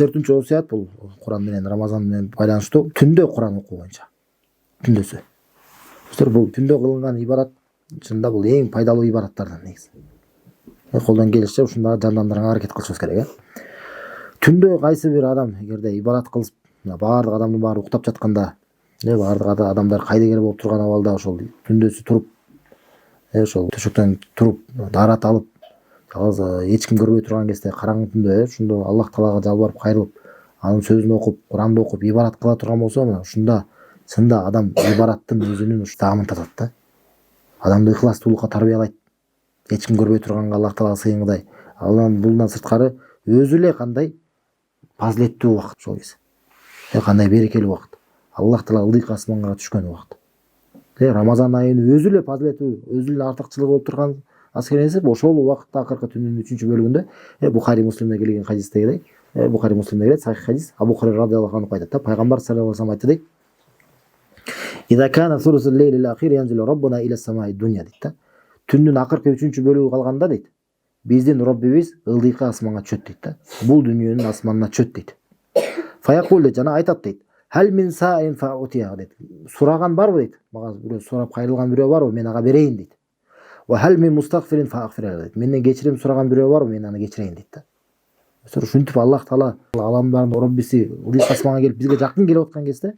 4-чү осуят бул Куран менен Рамазан менен байланыштуу. Түндө Куран окуу боюнча. Түндөсү. Бул түндө кылынган ибадат чынында бул эң пайдалуу ибадаттардан негизи. Колдон келишинче ушунда жандандырганга аракет кылышыбыз керек. Түндө кайсы бир адам эгерде ибадат кылып, баардык адамдын баары уктап жатканда, баардык адамдар кайдыгер болуп турган абалда ошол түндөсү туруп, ошол төшөктөн туруп, даарат алып, жалгыз эч ким көрбөй турган кезде караңгы түндө ушундо Аллах Таалага жалбарып кайрылып, анын сөзүн окуп, Куранды окуп ибадат кыла турган болсо, мына ушунда чында адам ибадаттын өзүнүн дагымын татат да. Адамды ыхластуулукка тарбиялайт. Эч ким көрбөй турганга Аллах Таалага сыйынгыдай. Булдан сырткары өзү эле кандай фазилеттүү убакыт ошол кез. Кандай берекелүү убакыт. Аллах Таала ылдыйк асманга түшкөн убакыт. Рамазан айынын өзү эле фазилеттүү, өзү эле артыкчылыгы болуп турган аскеренсе, ошол убакытта акыркы түндүн 3-бөлүгүндө Бухари Муслимде келген хадистегидей, Бухари Муслимде келет сахих хадис, Абу Хурайра радиаллаху анху айтат да, пайгамбар саллаллаху алейхи ва саллям айтты дейт. Иза кана сулусул лейлил ахир янзилу раббуна иля самаи дунья дейт да. Түндүн акыркы 3-бөлүгү калганда дейт, биздин Роббибиз ылдыйкы асманга чөт дейт да. Бул дүйнөнүн асманына чөт дейт. Фаякул дейт, жана айтат дейт. Хал мин саин фаутия дейт. Сураган барбы дейт. Мага бирөө сурап кайрылган бирөө барбы, мен ага берейин дейт. Ва хал мин мустагфирин фаагфира дейт. Менден кечирим сураган бирөө барбы, мен аны кечирейин дейт да. Ушинтип Аллах Таала аламдардын Роббиси ылдыйк асманга келип бизге жакын келип аткан кезде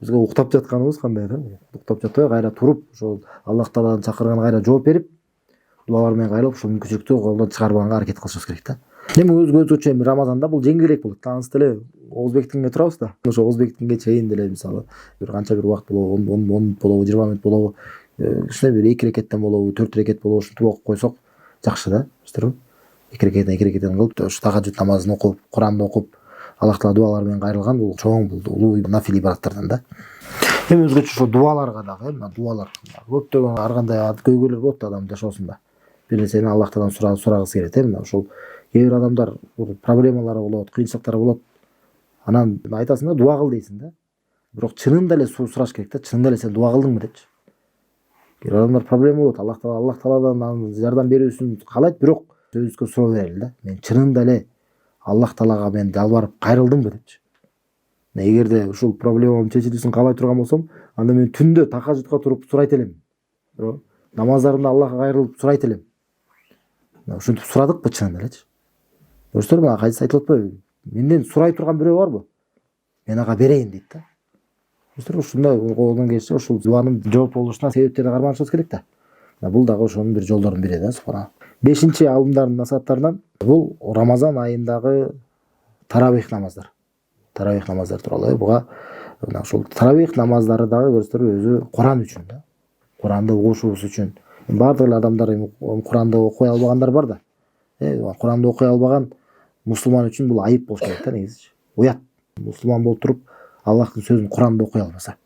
бизге уктап жатканыбыз кандай да? Уктап жатпай кайра туруп, ошол Аллах Тааланын чакырганына кайра жооп берип, дуалар менен кайрылып, ушул мүмкүнчүлүктү колдон чыгарбаганга аракет кылышыбыз керек да. Эми өзгөчө Рамазанда бул жеңилирээк болот. Анысы деле Оозбектинге турабыз да. Ошо Оозбектинге чейин деле мисалы бир канча бир убакыт болобу, 10 мүнөт болобу, 20 мүнөт болобу, кичине бир 2 рекеттен болобу, 4 рекет болобу, ушинтип окуп койсок жакшы да. 2 рекеттен кылып, ушу тахажжуд намазын окуп, Куранды окуп, Аллах Таала дуалары менен кайрылган бул чоң, бул улуу нафил ибадаттардан да. Эми өзгөчө ошо дуаларга дагы, дуалар көптөгөн ар кандай көйгөйлөр болот адам жашоосунда. Бир нерсени Аллах Тааладан сурагысы келет, мына ошол кээ бир адамдар проблемалары болот, кыйынчылыктары болот. Анан айтасың да, дуа кыл дейсиң да. Бирок чынында эле сураш керек да, чынында эле сен дуа кылдыңбы депчи. Кээ бир адамдар проблема болот, Аллах Тааладан жардам берүүсүн каалайт, бирок сөзүбүзгө суроо берели да. Мен чынында эле Аллах Таалага мен жалбарып кайрылдымбы депчи. Эгерде ушул проблемам чечилишин каалай турган болсом, анда мен түндө тахажжудка туруп сурайт элем. Намаздарымда Аллахка кайрылып сурайт элем. Ушинтип сурадыкпы чынында элечи? Көрсөңөр, мына кайсы айтылып атпайбы? Менден сурай турган бирөө барбы? Мен ага берейин дейт да. Көрсөңөр, ушундай колдон келишинче ушул дуанын жооп болушуна себептерди карманышыбыз керек да. Бул дагы ошонун бир жолдорунун бири да, субхана. 5-чи алымдардын насааттарынан бул Рамазан айындагы таравих намаздар. Таравих намаздар тууралуу. Буга мына ушул таравих намаздары дагы көрсөңөр өзү Куран үчүн да. Куранды угушубуз үчүн. Бардык эле адамдар Куранды окуй албагандар бар да. Куранды окуй албаган мусулман үчүн бул айып болуш керек да негизи. Уят. Мусулман болуп туруп Аллахтын сөзүн Куранды окуй албаса.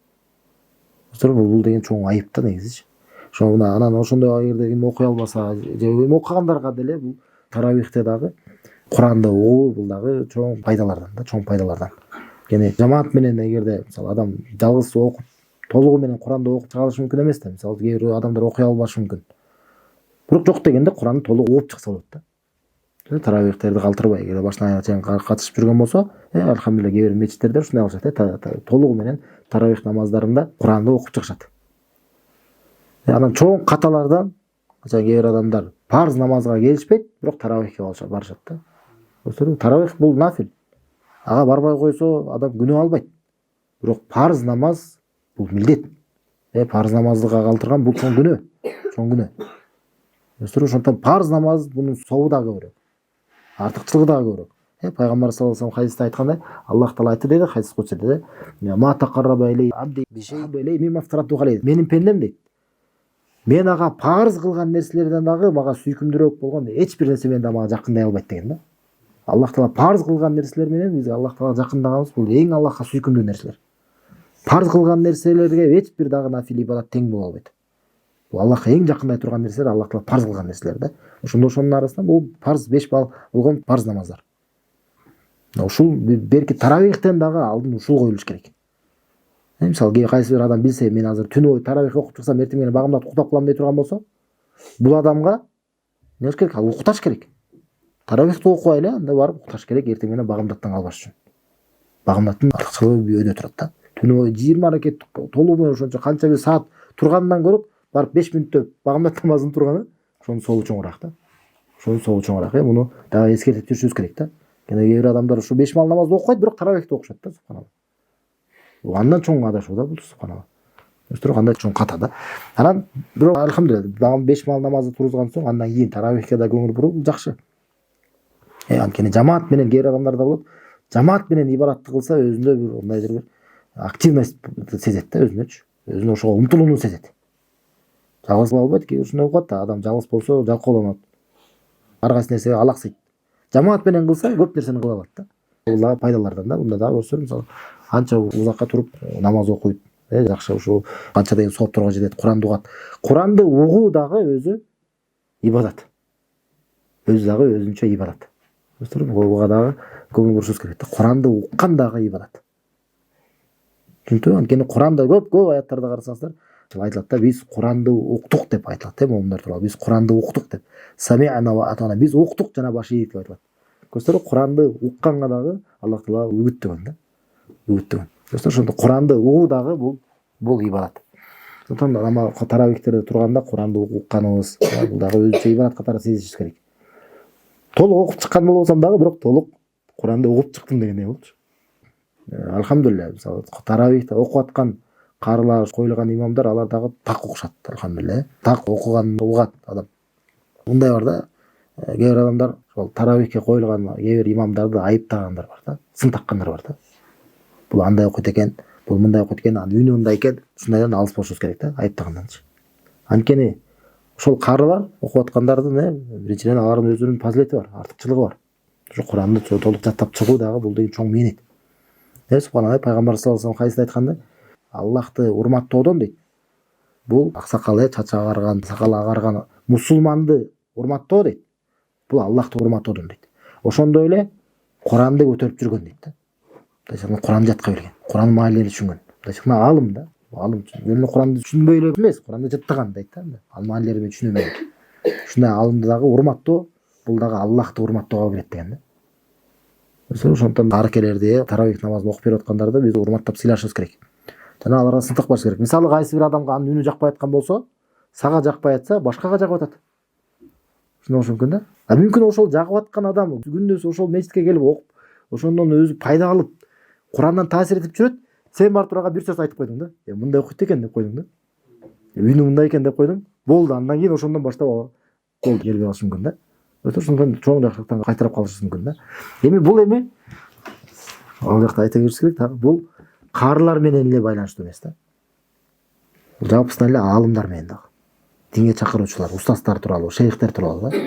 Бул деген чоң айып да негизи. Ошондо анан ошондой эгерде ким окуй албаса, же окугандарга деле бул таравихте дагы Куранды угуу бул дагы чоң пайдалардан да, чоң пайдалардан. Яны жамаат менен эгерде мисалы адам жалгыз окуп, толугу менен Куранды окуп чыга алышы мүмкүн эмес да. Мисалы кээ бир адамдар окуй албашы мүмкүн. Бирок жок дегенде Куранды толугу окуп чыкса болот да. Таравихтерди калтырбай, эгер башынан аягына чейин катышып жүргөн болсо, алхамдулилlah кээ бир мечиттерде ушундай кылышат, толугу менен таравих намаздарында Куранды окуп чыгышат. Анан чоң каталардан кээ бир адамдар парз намазга келишпейт, бирок таравихке барышат да. Таравих бул нафил. Ага барбай койсо адам күнөө албайт. Бирок парз намаз бул милдет. Парз намазды калтырган бул чоң күнөө. Чоң күнөө. Ошондон парз намаз бунун собу да көбүрөөк. Артыкчылыгы да көбүрөөк. Пайгамбар саллаллаху алейхи ва саллям хадисте айткандай, Аллах Таала айтты дейт, хадис кутсиде, "Ма тақарраба илей абди бишейин илей мимма фтарату алейхи." Менин пендем дейт. Мен ага парз кылган нерселерден дагы мага сүйкүмдүүрөөк болгон эч бир нерсе менен мага жакындай албайт деген да. Аллах Таала парз кылган нерселер менен биз Аллах Таалага жакындаганыбыз бул эң Аллахка сүйкүмдүү нерселер. Парз кылган нерселерге эч бир дагы нафил ибадат тең боло албайт. Бул Аллахка эң жакындай турган нерселер Аллах Таала парз кылган нерселер да. Ошонун арасында бул парз 5 болгон парз намаздар. Ушул берки таравихтен дагы алдын ушул коюлуш керек. Мисалы кайсы бир адам билсе, мен азыр түнү бою таравих окуп чыксам, эртең менен багымда уктап калам дей турган болсо, бул адамга эмне керек? Ал укташ керек. таравихти окубай эле анда барып укташ керек эртең менен багымдаттан калбаш үчүн. Багымдаттын артыкчылыгы өйдө турат да. Түнү бою 20 ракет толугу менен ошончо канча бир саат тургандан көрүп барып 5 мүнөттө багымдат намазын турганы ошонун соолу чоңураак да. Ошонун соолу чоңураак. Муну дагы эскертип жүрүшүбүз керек да. Кээ бир адамдар ушу 5 мал намазды окубайт, бирок таравихти окушат да, субханалла. Бул андан чоң адашуу да бул, субханалла. Өстүрүп андай чоң ката да. Анан бирок алхамдулилла 5 мал намазды тургузган соң андан кийин таравихке да көңүл буруу жакшы. Анткени жамаат менен кээ бир адамдар да болот. Жамаат менен ибадатты кылса өзүндө бир ондайдыр бир активность сезет да, өзүнө ошого умтулууну сезет. Жалгыз кыла албайт, кээ ушундай болот да, адам жалгыз болсо жалкоолонот. Ар кайсы нерсеге алаксыйт. Жамаат менен кылса көп нерсени кыла алат да. Бул дагы пайдалардан да. Мында дагы көрсөң, мисалы канча узакка туруп намаз окуйт, жакшы ушул канча деген соопторго жетет, Куранды угат. Куранды угуу дагы өзү ибадат. Өзү дагы өзүнчө ибадат. Буга дагы көңүл бурушубуз керек да. Куранды уккан дагы ибадат. Түнтө анткени Куранда көп аяттарда карасаңыздар, айтылат да, биз Куранды уктук деп айтылат, момундар тууралуу. Биз Куранды уктук деп. Сами'на ва атана, биз уктук жана баш ийдик деп айтылат. Көрсөтөр, Куранды укканга дагы Аллах Таала үгүттөгөн да. Үгүттөгөн. Көрсөтөр, ошондо Куранды угуу дагы бул ибадат. Сондықтан таравихтерде турганда Куранды укканыбыз, бул дагы өзүнчө ибадат катары сезишибиз керек. Толук окуп чыккан болсом дагы, бирок толук Куранды угуп чыктым дегендей болчу. Алхамдулилла, мисалы таравихте окуп аткан карылар, коюлган имамдар, алар дагы так окушат, алхамдулилла. Так окуган угат адам. Мындай бар да, кээ бир адамдар ошол таравихке коюлган кээ бир имамдарды айыптагандар бар да, сын таккандар бар да. Бул андай окуйт экен, бул мындай окуйт экен, үнү мындай экен, ушундайдан алыс болушубуз керек да, айыптаганданчы. Анткени ошол карылар окуп аткандардын биринчиден алардын өзүнүн фазилети бар, артыкчылыгы бар. Ошо Куранды толук жаттап чыгуу дагы бул деген чоң мээнет. Субханалла, пайгамбар саллаллаху алейхи хадисте айткандай, Аллахты урматтоодон дейт. Бул аксакал, чачы агарган, сакалы агарган мусулманды урматтоо дейт. Бул Аллахты урматтоодон дейт. Ошондой эле Куранды көтөрүп жүргөн дейт да. Мындайча Куранды жатка билген, Курандын маанилерин түшүнгөн. Мындайча алым да. Алым жөн Куранды түшүнбөй эле эмес, Куранды жаттаган дейт да. Ал маанилерин түшүнөбөйт. Ушундай алымды дагы урматтоо, бул дагы Аллахты урматтоого кирет деген да. Ошондон аркелерди, таравих намазын окуп берип аткандарды биз урматтап сыйлашыбыз керек. Жана аларга сынтак баш керек. Мисалы кайсы бир адамга анын үнү жакпай аткан болсо, сага жакпай атса, башкага жагып атат. Ушундой болушу мүмкүн да. Мүмкүн ошол жагып аткан адам күндөсү ошол мечитке келип окуп, ошондон өзү пайда алып, Курандан таасир этип жүрөт. Сен барып турага бир сөз айтып койдуң да. Мындай окуйт экен деп койдуң да. Үнү мындай экен деп койдуң. Болду, андан кийин ошондон баштап болду келбей калышы мүмкүн да. Ошондон чоң жакшылыктан кайтарып калышыбыз мүмкүн да. Бул ал жакта айта бериш керек, бул карылар менен эле байланыштуу эмес да. Бул жалпысынан эле аалымдар менен дагы. Динге чакыруучулар, устаздар тууралуу, шейхтер тууралуу да.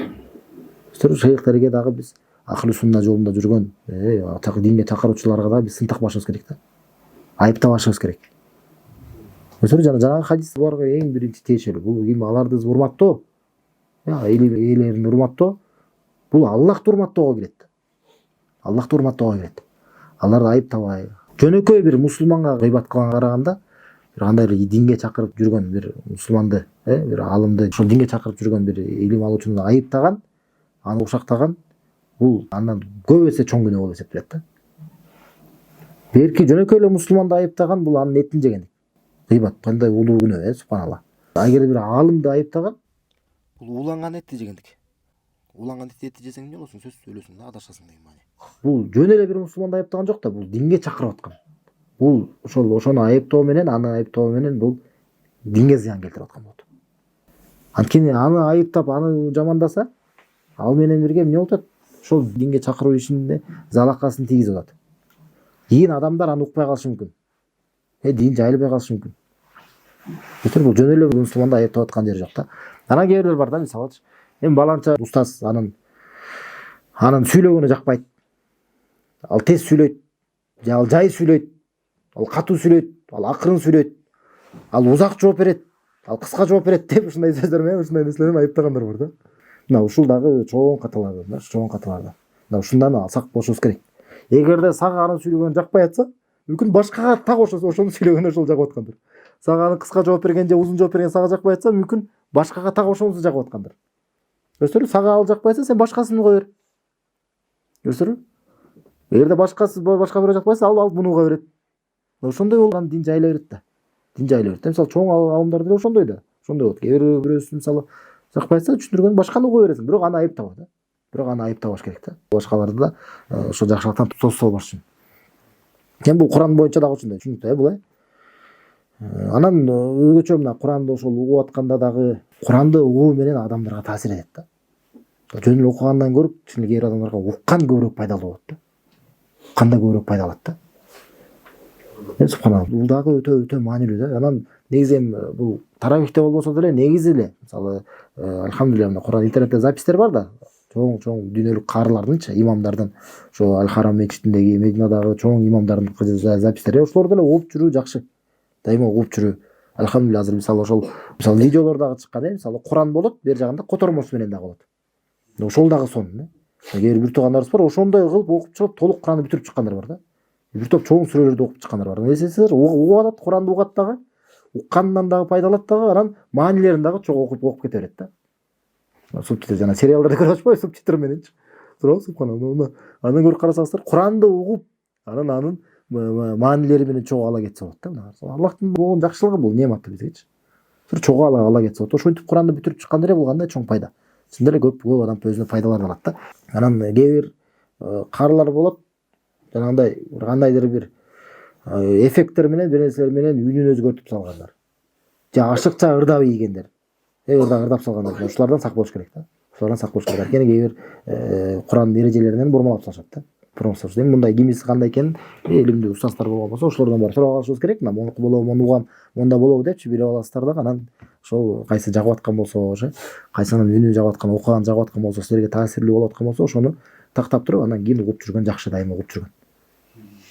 Шейхтерге дагы биз ахли сунна жолунда жүргөн, динге чакыруучуларга да биз сынтак башыбыз керек да. Айыптабашыбыз керек. Жанагы хадис буларга эң биринчи тиешелүү. Бул ким? Аларды урматтоо, ээлерин урматтоо, бул Аллахты урматтоого кирет. Аллахты урматтоого кирет. Аларды айыптабай. Жөнөкөй бир мусулманга гыйбат кылганга караганда, бир андай динге чакырып жүргөн бир мусулманды, бир алымды, ошол динге чакырып жүргөн бир илим алуучуну айыптаган, аны ушактаган, бул андан көп эсе чоң күнөө болуп эсептелет да. Берки жөнөкөй эле мусулманды айыптаган, бул анын этин жегендик. Гыйбат кандай улуу күнөө, субханалла. Эгер бир алымды айыптаган, бул уланган этти жегендик. Уланган этти жесең эмне болосуң? Сөзсүз өлөсүң да, адашасың деген маани. Бул жөн эле бир мусулманды айыптаган жок да, бул динге чакырып аткан. Бул ошону айыптоо менен, аны айыптоо менен бул динге зыян келтирип аткан болот. Анткени аны айыптап, аны жамандаса, ал менен бирге эмне болот? Ошол динге чакыруу ишине залакасын тийгизип атат. Кийин адамдар аны укпай калышы мүмкүн. Дин жайылбай калышы мүмкүн. Бул жөн эле мусулманды айыптап аткан жери жок да. Анан кээ бирлер бар да, мисалычы, баланча устаз анын сүйлөгөнү жакпайт. Ал тез сүйлөйт, ал жай сүйлөйт, ал катуу сүйлөйт, ал акырын сүйлөйт, ал узак жооп берет, ал кыска жооп берет деп ушундай сөздөр менен, ушундай нерселерден айыптагандар бар да. Мына ушул дагы чоң каталардан. Мына ушундан сак болушубуз керек. Эгерде сага анын сүйлөгөнү жакпай атса, мүмкүн башкага так ошону сүйлөгөнү ошол жагып аткандыр. Сага аны кыска жооп берген же узун жооп берген сага жакпай атса, мүмкүн башкага так ошонусу жагып аткандыр. Сага ал жакпай атса, сен башкасын кой бер. көрсөңүздөр. Эгерде башка бирөө жакпайса ал буну уга берет. Ошондой болгон дин жайыла берет да. Дин жайыла берет. Мисалы чоң алымдар деле ошондой да. Ошондой болот. Эгер бирөөсү мисалы жакпайса түшүндүргөн башканы угуя бересиң. Бирок аны айыптаба да. Бирок аны айыптабаш керек да. Башкаларды да ошо жакшылыктан тосуп салбаш үчүн. Эми бул Куран боюнча дагы ушундай түшүнүктүү бул. Анан өзгөчө мына Куранды ошол угуп атканда дагы Куранды угуу менен адамдарга таасир этет да. Жөн эле окугандан көрүп, кээ бир адамдарга уккан көбүрөөк пайдалуу болот да. Укканда көбүрөөк пайда алат да. Субханалла. Бул дагы өтө маанилүү да. Анан негизи эми бул таравихте болбосо деле негизи эле мисалы альхамдулилля мына Куран интернетте запистер бар да. Чоң дүйнөлүк каарылардынчы, имамдардын, ошо Аль-Харам мечитиндеги, Мединадагы чоң имамдардын запистери, ошолор деле угуп жүрүү жакшы. Дайыма угуп жүрүү. Альхамдулилля азыр мисалы ошол видеолор дагы чыккан, мисалы Куран болот, бер жагында котормосу менен дагы болот. Ошол дагы сон. Кээ бир туугандарыбыз бар, ошондой кылып окуп чыгып, толук Куранды бүтүрүп чыккандар бар да. Бир топ чоң сүрөлөрдү окуп чыккандар бар. Эсесиңер, угуп алат, Куранды угат дагы, уккандан дагы пайдалат дагы, анан маанилерин дагы чоң окуп кете берет да. Субтитр жана сериалдарды көрүп атпайбы, субтитр мененчи. Туурабы, субханалла. Андан көрүп карасаңыздар, Куранды угуп, анын маанилери менен чогуу ала кетсе болот да. Аллахтын болгон жакшылыгы бул нематы бизгечи. Чогуу ала кетсе болот. Ошентип Куранды бүтүрүп чыккан деле бул кандай чоң пайда. Чын деле көп адам өзүнө пайдаларды алат да. Анан кээ бир каарылар болот. Жанагындай кандайдыр бир эффекттер менен, бир нерселер менен үнүн өзгөртүп салгандар. Же ашыкча ырдап ийгендер. Ырдап салгандар. Ушулардан сак болуш керек да. Ушулардан сак болуш керек. Анткени кээ бир Курандын эрежелеринен бурмалап салышат да. Эми мындай кимиси кандай экенин илимдүү устаздар болбосо ошолордон барып сурап алышыбыз керек. Мына монуку болобу, мону угам, монда болобу депчи билип аласыздар да. Анан ошол кайсы жагып аткан болсо, кайсынын үнү жагып аткан, окуган жагып аткан болсо, силерге таасирлүү болуп аткан болсо, ошону тактап туруп, анан кийин угуп жүргөн жакшы, дайыма угуп жүргөн.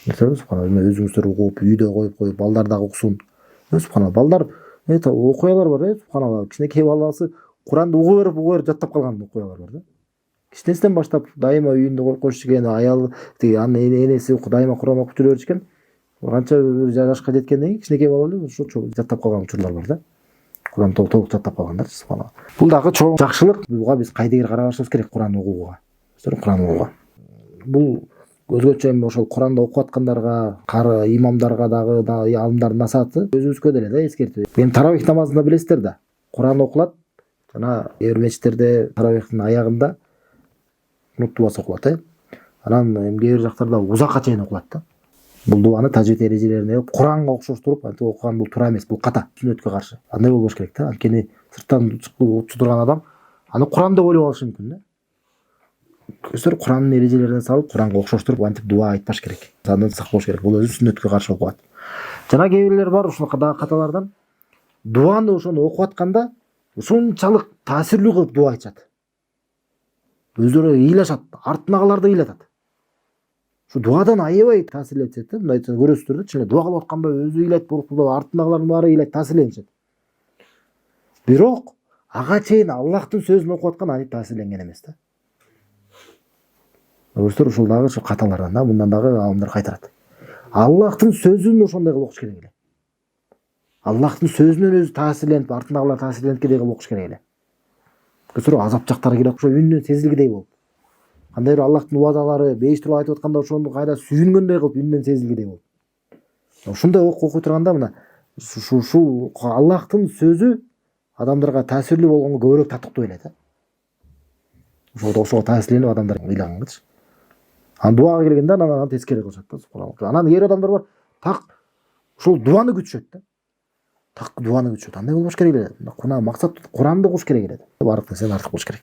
Субханалла, өзүңүздөр угуп, үйдө коюп, балдар дагы уксун. Субханалла, балдар окуялар бар, субханалла. Кичинекей баласы Куранды угуп берип жаттап калган окуялар бар да. Кичинесинен баштап дайыма үйүндө коюп коюшчу экен, аял тиги анын энеси дайыма Куран окуп жүрө берчү экен. Канча жашка жеткенден кийин кичинекей бала эле ошо жаттап калган учурлар бар да. Куранды толук жаттап калгандар, субханалла. Бул дагы чоң жакшылык. Буга биз кайдыгер карабашыбыз керек, Куранды угууга. Куран угууга. Бул өзгөчө эми ошол Куранды окуп аткандарга, имамдарга дагы алымдардын насааты өзүбүзгө деле да эскертүү. Эми таравих намазында билесиздер да, Куран окулат. Жана эр мечиттерде таравихтин аягында кунут дуасы окулат, Анан кээ бир жактарда узакка чейин окулат да. Бул дуаны тажвид эрежелерине Куранга окшоштуруп антип окуган бул туура эмес, бул ката, сүннөткө каршы. Андай болбош керек да. Анткени сырттан чыкчу турган адам аны Куран деп ойлоп алышы мүмкүн да. Көздөр Курандын эрежелерине салып, Куранга окшоштуруп антип дуа айтпаш керек. Андан сак болуш керек. Бул өзү сүннөткө каршы окуат. Жана кээ бирлер бар, ушул дагы каталардан дуаны ошону окуп атканда ушунчалык таасирлүү кылып дуа айтышат. Өздөрү ыйлашат, артынагыларды ыйлатат. Şu duadan аябай таасирлетет да. Мындай көрөсүздөр да, чын эле дуа кылып атканда өзү ыйлайт, артындагылардын баары ыйлайт, таасирленишет. Бирок ага чейин Аллахтын сөзүн окуп аткан антип таасирленген эмес да. Көрөсүздөр, ушул дагы ошо каталардан да, мындан дагы алымдар кайтарат. Аллахтын сөзүн ошондой кылып окуш керек эле. Аллахтын сөзүнөн өзү таасирленип, артындагылар таасирленткендей кылып окуш керек эле. Көрөсүздөр, азап жактары келет, ошо үнүнөн сезилгидей болуп. Кандай бир Аллахтын уадалары бейиш туруп айтып атканда ошону кайда сүйүнгөндөй кылып үнүнөн сезилгидей болуп. Ушундай окуй турганда мына ушул Аллахтын сөзү адамдарга таасирлүү болгонго көбүрөөк татыктуу эле да. Ошого таасирленип адамдар ыйлагангачы. Анан дуага келгенде анан тескери кылышат да, субханалла. Анан кээ бир адамдар бар, так ушул дуаны күтүшөт да. Так дуаны күтүшөт. Андай болбош керек эле. Максат Куранды окуш керек эле. Бардык нерседен артык болуш керек.